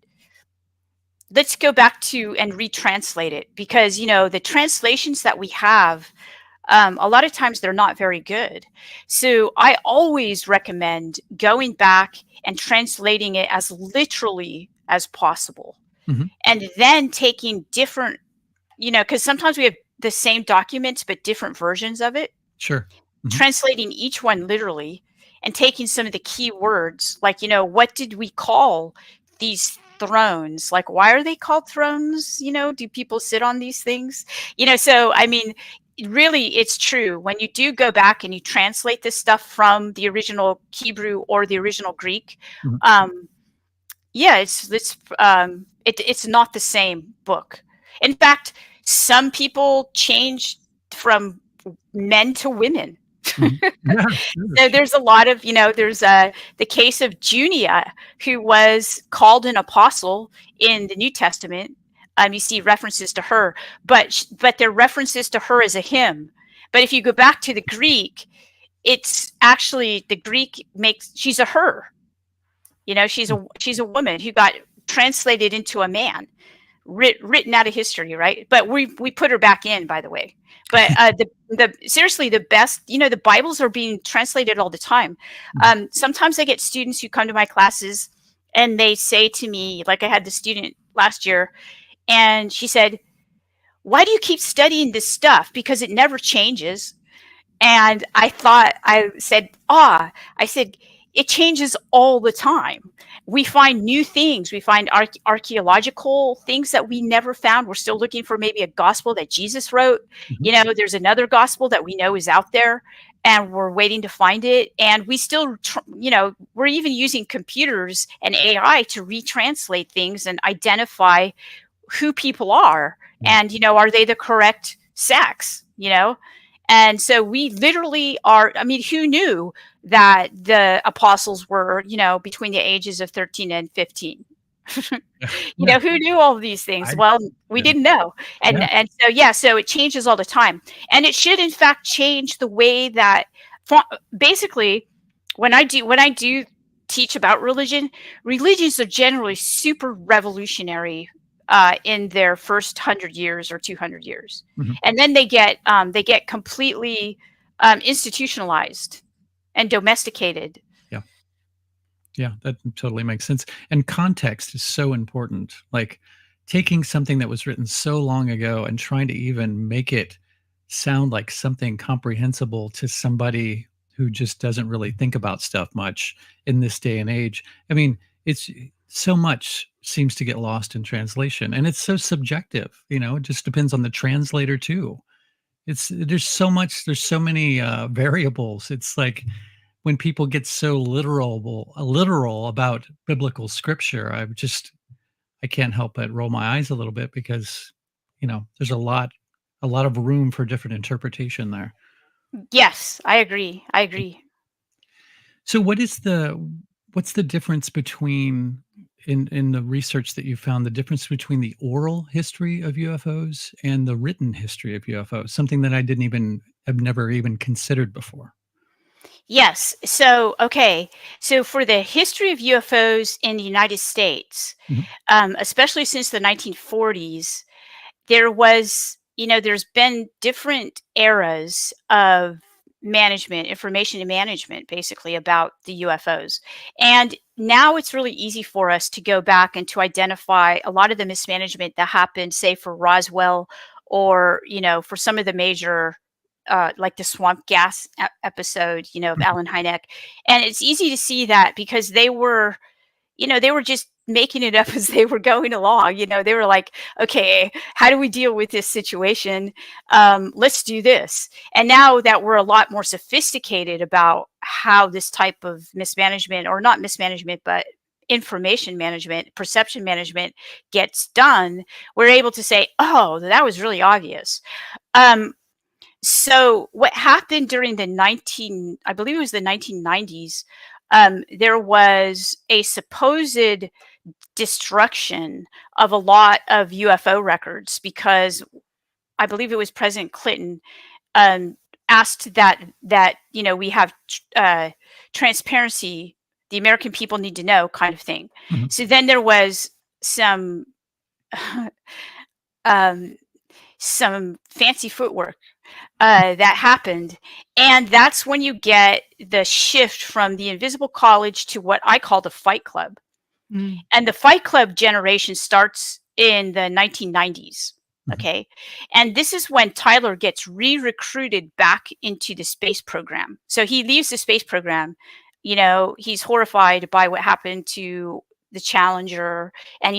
let's go back to and retranslate it because the translations that we have, a lot of times they're not very good. So I always recommend going back and translating it as literally as possible, Mhm. and then taking different, because sometimes we have the same documents but different versions of it, Sure. Mhm. translating each one literally and taking some of the key words, like, what did we call these thrones? Like, why are they called thrones? Do people sit on these things? So I mean, really, it's true. When you do go back and you translate this stuff from the original Hebrew or the original Greek, Mhm. yeah, it's not the same book. In fact, some people change from men to women. Mhm. Yeah, sure, So sure. there's a lot of, there's the case of Junia, who was called an apostle in the New Testament. You see references to her, but there are references to her as a him. But if you go back to the Greek, it's actually the Greek makes she's a her. She's a woman who got translated into a man, written out of history, right? But we put her back in, by the way. But the seriously, the best, the Bibles are being translated all the time. Mhm. Sometimes I get students who come to my classes and they say to me, like I had the student last year, and she said, "Why do you keep studying this stuff? Because it never changes." And I said, I said, it changes all the time. We find new things. We find archaeological things that we never found. We're still looking for maybe a gospel that Jesus wrote. Mhm. There's another gospel that we know is out there and we're waiting to find it. And we still, we're even using computers and AI to retranslate things and identify who people are. Yeah. And, are they the correct sex? And so we literally are, I mean, who knew that the apostles were, between the ages of 13 and 15? Yeah. Yeah. Who knew all of these things? I Well, we didn't. didn't know. And Yeah. and so yeah, so it changes all the time. And it should in fact change the way that basically when I do teach about religions are generally super revolutionary in their first 100 years or 200 years, Mhm. and then they get completely institutionalized and domesticated. Yeah. Yeah, that totally makes sense. And context is so important. Like taking something that was written so long ago and trying to even make it sound like something comprehensible to somebody who just doesn't really think about stuff much in this day and age. I mean, it's so much seems to get lost in translation and it's so subjective, it just depends on the translator too. There's so many variables. It's like when people get so literal about biblical scripture, I can't help but roll my eyes a little bit because, there's a lot of room for different interpretation there. Yes, I agree. I agree. So what's the difference between in the research that you found, the difference between the oral history of UFOs and the written history of UFOs? Something that I didn't even have never even considered before. Yes. So, okay. So for the history of UFOs in the United States, Mhm. especially since the 1940s, there was, there's been different eras of management, information and management, basically about the UFOs. And now it's really easy for us to go back and to identify a lot of the mismanagement that happened, say, for Roswell, or, for some of the major, like the swamp gas episode, of Mhm. Alan Hynek. And it's easy to see that because they were just making it up as they were going along. They were like, okay, how do we deal with this situation? Let's do this. And now that we're a lot more sophisticated about how this type of mismanagement, or not mismanagement, but information management, perception management gets done, we're able to say, oh, that was really obvious. Um, so what happened during I believe it was the 1990s, there was a supposed destruction of a lot of UFO records because I believe it was President Clinton, um, asked that we have transparency. The American people need to know, kind of thing. Mhm. So then there was some um, some fancy footwork that happened. And that's when you get the shift from the Invisible College to what I call the Fight Club. Mm. And the Fight Club generation starts in the 1990s. Mhm. Okay. And this is when Tyler gets re recruited back into the space program. So he leaves the space program. He's horrified by what happened to the Challenger. And,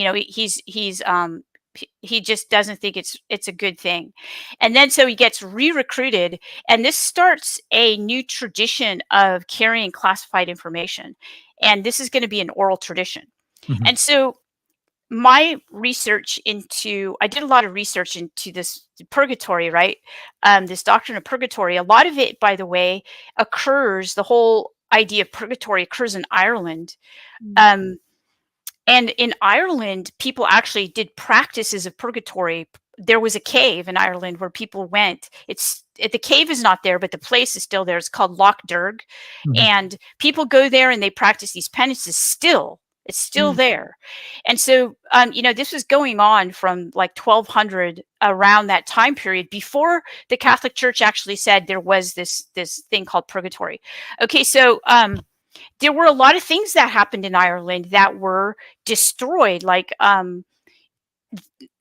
he just doesn't think it's a good thing. And then so he gets re-recruited, and this starts a new tradition of carrying classified information. And this is going to be an oral tradition. Mhm. And so my research I did a lot of research into this purgatory, right? This doctrine of purgatory. A lot of it, by the way, the whole idea of purgatory occurs in Ireland. Mm. Um, and in Ireland, people actually did practices of purgatory. There was a cave in Ireland where people went. The cave is not there, but the place is still there. It's called Loch Derg, Mhm. and people go there and they practice these penances. It's still Mm. there. And so, this was going on from like 1200, around that time period, before the Catholic Church actually said there was this thing called purgatory. Okay, so there were a lot of things that happened in Ireland that were destroyed, like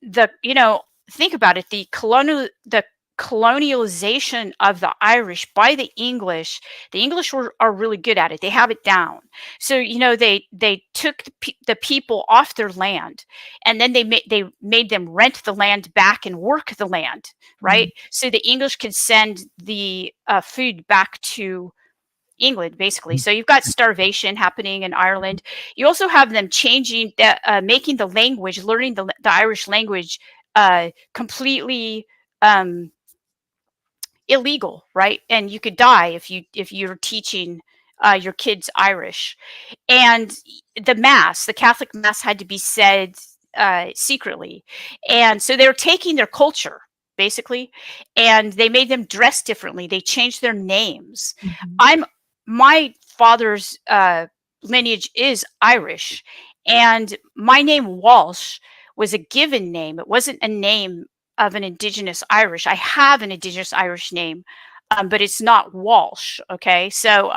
the think about it, the colonialization of the Irish by the English. The English are really good at it. They have it down. So they took the people off their land, and then they made them rent the land back and work the land, right? Mm. So the English can send the food back to England, basically. Mhm. So you've got starvation happening in Ireland. You also have them making the language, learning the Irish language, completely um, illegal, right? And you could die if you're teaching your kids Irish. And the Catholic mass, had to be said secretly, and so they were taking their culture, basically, and they made them dress differently. They changed their names. Mhm. My father's lineage is Irish, and my name Walsh was a given name. It wasn't a name of an Indigenous Irish. I have an Indigenous Irish name, but it's not Walsh. Okay, so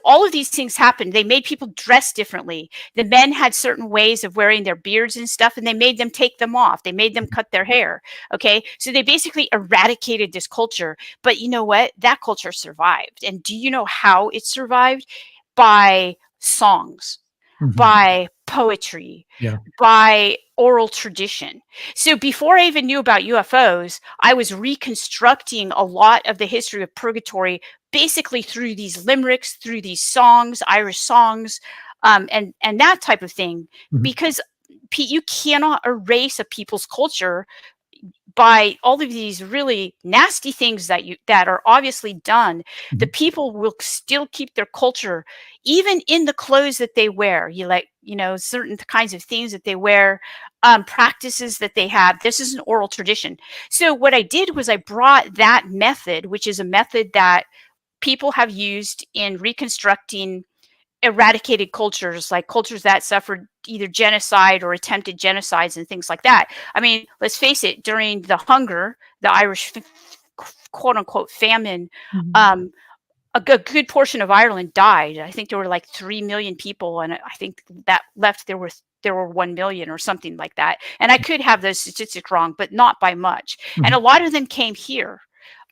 all of these things happened. They made people dress differently. The men had certain ways of wearing their beards and stuff, and they made them take them off. They made them cut their hair. Okay, so they basically eradicated this culture. But you know what? That culture survived. And do you know how it survived? By songs, Mhm. by poetry, Yeah. by oral tradition. So before I even knew about UFOs, I was reconstructing a lot of the history of purgatory, basically through these limericks, through these songs, Irish songs, and that type of thing. Mhm. Because you cannot erase a people's culture by all of these really nasty things that are obviously done. The Mhm. people will still keep their culture, even in the clothes that they wear. Certain kinds of things that they wear, practices that they have. This is an oral tradition. So what I did was I brought that method, which is a method that people have used in reconstructing eradicated cultures, like cultures that suffered either genocide or attempted genocides and things like that. I mean, let's face it, during the hunger, the Irish quote unquote famine, Mhm. a good portion of Ireland died. I think there were like 3 million people, and I think that left there were 1 million or something like that. And I could have those statistics wrong, but not by much. And a Mhm. lot of them came here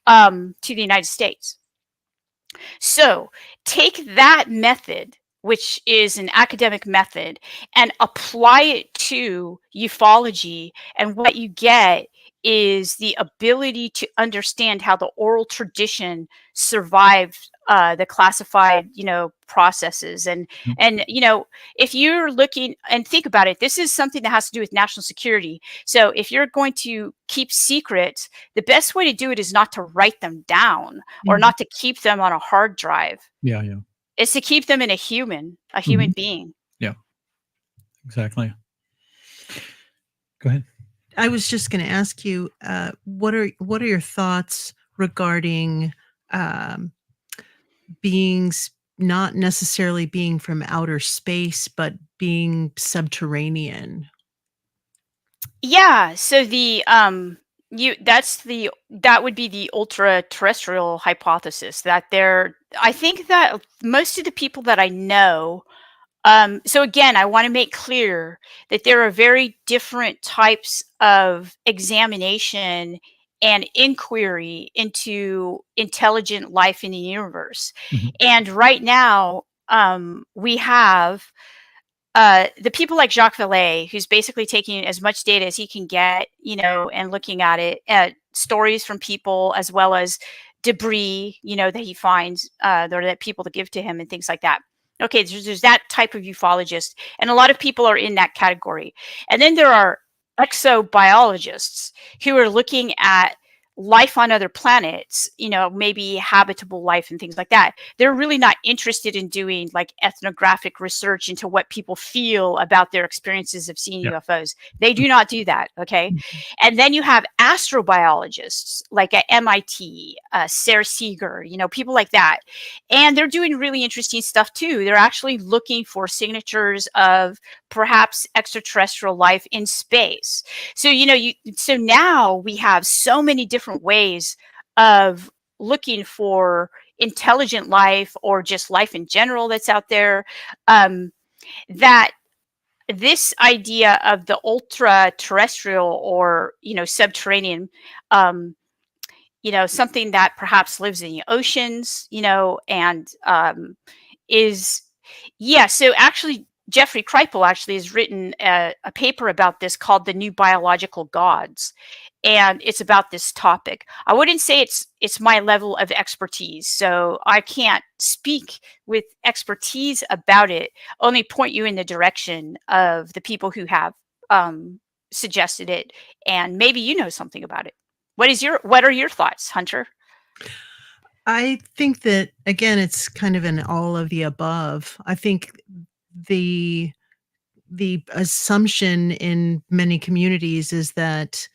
to the United States. So take that method, which is an academic method, and apply it to ufology, and what you get is the ability to understand how the oral tradition survived the classified, processes. Mhm. And if you're looking and think about it, this is something that has to do with national security. So if you're going to keep secrets, the best way to do it is not to write them down or Mhm. not to keep them on a hard drive. Yeah, yeah. It's to keep them in a human Mhm. being. Yeah, exactly. Go ahead. I was just going to ask you, what are your thoughts regarding um, beings not necessarily being from outer space, but being subterranean? Yeah, so that would be the ultra terrestrial hypothesis that I think that most of the people that I know. So again, I want to make clear that there are very different types of examination and inquiry into intelligent life in the universe. Mhm. And right now, we have the people like Jacques Vallée, who's basically taking as much data as he can get, and looking at it, at stories from people as well as debris, that he finds, or that people to give to him and things like that. Okay, there's that type of ufologist, and a lot of people are in that category. And then there are exobiologists who are looking at life on other planets, maybe habitable life and things like that. They're really not interested in doing like ethnographic research into what people feel about their experiences of seeing Yeah. UFOs. They do not do that. Okay. Mhm. And then you have astrobiologists like at MIT, Sarah Seeger, people like that. And they're doing really interesting stuff too. They're actually looking for signatures of perhaps extraterrestrial life in space. So, so now we have so many different ways of looking for intelligent life or just life in general that's out there, that this idea of the ultra terrestrial or subterranean, um, something that perhaps lives in the oceans, and is yeah. So actually, Jeffrey Kripal actually has written a paper about this called "The New Biological Gods," and it's about this topic. I wouldn't say it's my level of expertise, so I can't speak with expertise about it. Only point you in the direction of the people who have suggested it, and maybe you know something about it. What are your thoughts, Hunter? I think that again, it's kind of an all of the above. I think the the assumption in many communities is that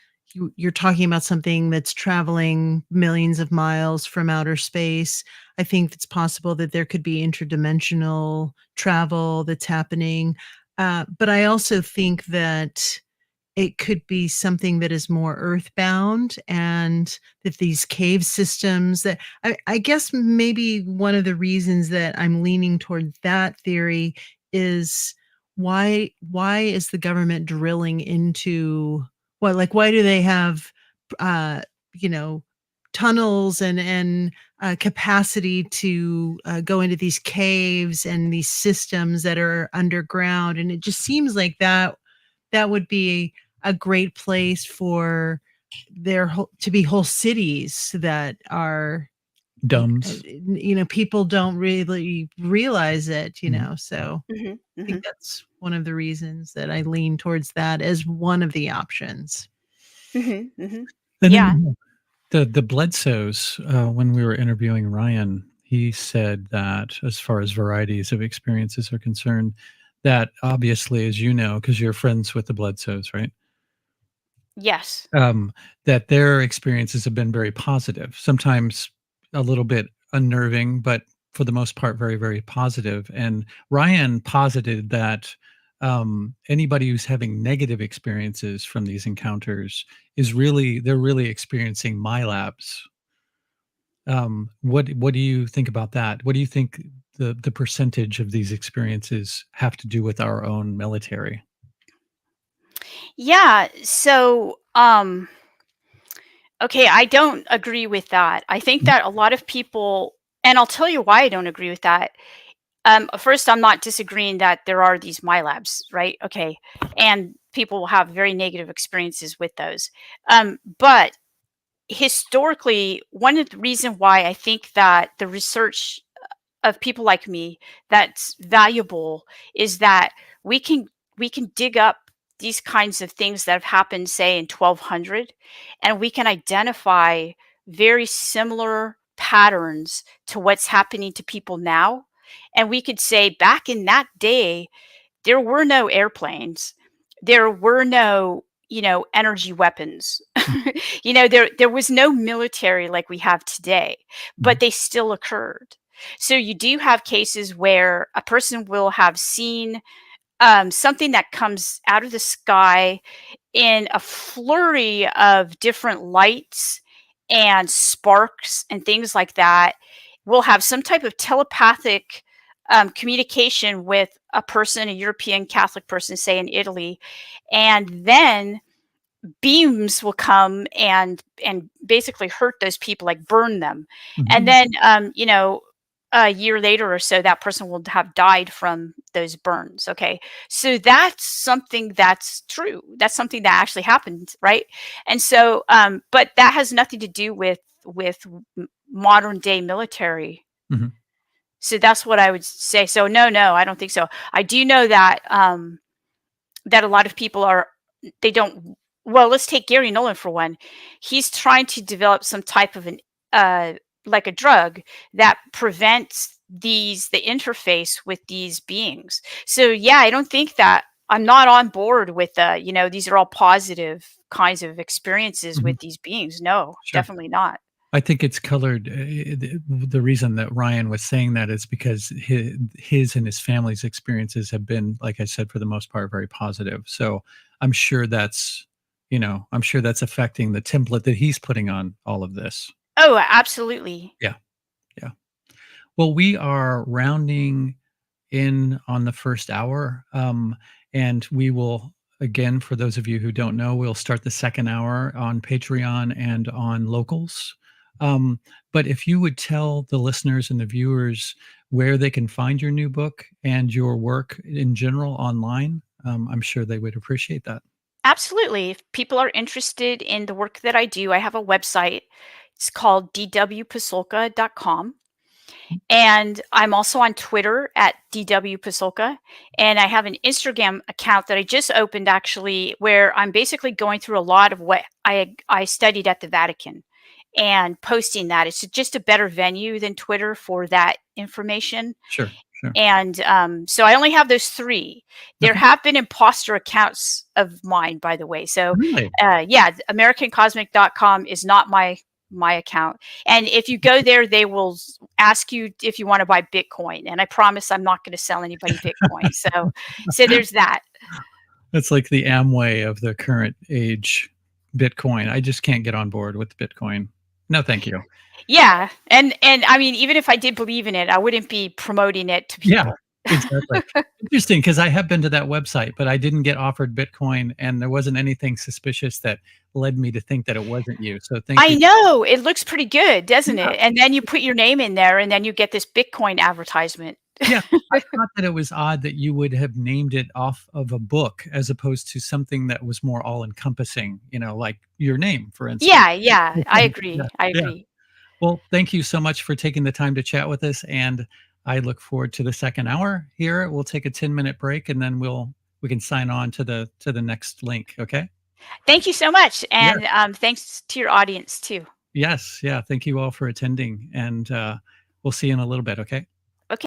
you're talking about something that's traveling millions of miles from outer space. I think it's possible that there could be interdimensional travel that's happening. But I also think that it could be something that is more earthbound, and that these cave systems that I guess maybe one of the reasons that I'm leaning toward that theory is why is the government drilling into why do they have uh you know tunnels and capacity to go into these caves and these systems that are underground, and it just seems like that would be a great place for to be whole cities that are Dumbs. people don't really realize it, Mhm. so Hmm. I Hmm. think that's one of the reasons that I lean towards that as one of the options. Hmm. Hmm. And Yeah. then the Bledsoes, when we were interviewing Ryan, he said that as far as varieties of experiences are concerned, that obviously, as you know, because you're friends with the Bledsoes, right? Yes. Um, that their experiences have been very positive, sometimes a little bit unnerving, but for the most part, very, very positive. And Ryan posited that anybody who's having negative experiences from these encounters they're really experiencing MILABs. What do you think about that? What do you think the percentage of these experiences have to do with our own military? Yeah. So, okay, I don't agree with that. I think Mhm. that a lot of people, and I'll tell you why I don't agree with that. First, I'm not disagreeing that there are these MILABs, right? Okay, and people will have very negative experiences with those. But historically, one of the reason why I think that the research of people like me that's valuable is that we can we can dig up these kinds of things that have happened, say, in 1200, and we can identify very similar patterns to what's happening to people now. And we could say back in that day there were no airplanes, there were no, energy weapons. There was no military like we have today, but Mhm. they still occurred. So you do have cases where a person will have seen something that comes out of the sky in a flurry of different lights and sparks and things like that. Will have some type of telepathic communication with a person, a European Catholic person, say in Italy, and then beams will come and basically hurt those people, like burn them, Mhm. and then a year later or so, that person will have died from those burns. Okay, so that's something that's true. That's something that actually happened, right? And so, but that has nothing to do with modern day military. Mhm. So that's what I would say. So no, I don't think so. I do know that that a lot of people are they don't well, let's take Gary Nolan for one. He's trying to develop some type of an uh like a drug that prevents the interface with these beings. So yeah, I don't think that I'm not on board with these are all positive kinds of experiences Mhm. with these beings. No, Sure. definitely not. I think it's colored. The reason that Ryan was saying that is because his and his family's experiences have been, like I said, for the most part, very positive. So I'm sure I'm sure that's affecting the template that he's putting on all of this. Oh, absolutely. Yeah. Yeah. Well, we are rounding in on the first hour. And we will, again, for those of you who don't know, we'll start the second hour on Patreon and on Locals. Um, but if you would tell the listeners and the viewers where they can find your new book and your work in general online, I'm sure they would appreciate that. Absolutely. If people are interested in the work that I do, I have a website. It's called dwpasolka.com. And I'm also on Twitter at dwpasolka. And I have an Instagram account that I just opened actually, where I'm basically going through a lot of what I studied at the Vatican and posting that. It's just a better venue than Twitter for that information. Sure, sure. And so I only have those three. There Okay. have been imposter accounts of mine, by the way. So Really? yeah, americancosmic.com is not my account. And if you go there, they will ask you if you want to buy Bitcoin. And I promise I'm not going to sell anybody Bitcoin. So there's that. It's like the Amway of the current age, Bitcoin. I just can't get on board with Bitcoin. No, thank you. Yeah. And I mean, even if I did believe in it, I wouldn't be promoting it to Yeah, people. exactly. Interesting, because I have been to that website, but I didn't get offered Bitcoin, and there wasn't anything suspicious that led me to think that it wasn't you. So thank I you. know it looks pretty good, doesn't Yeah, it? And then you put your name in there and then you get this Bitcoin advertisement. yeah. I thought that it was odd that you would have named it off of a book as opposed to something that was more all-encompassing, like your name, for instance. Yeah, I Yeah, agree, I yeah. agree. Well, thank you so much for taking the time to chat with us, and I look forward to the second hour here. We'll take a 10-minute break, and then we can sign on to the next link, okay? Thank you so much, Yeah. and, thanks to your audience too. Yes, yeah, thank you all for attending, and, we'll see you in a little bit, okay?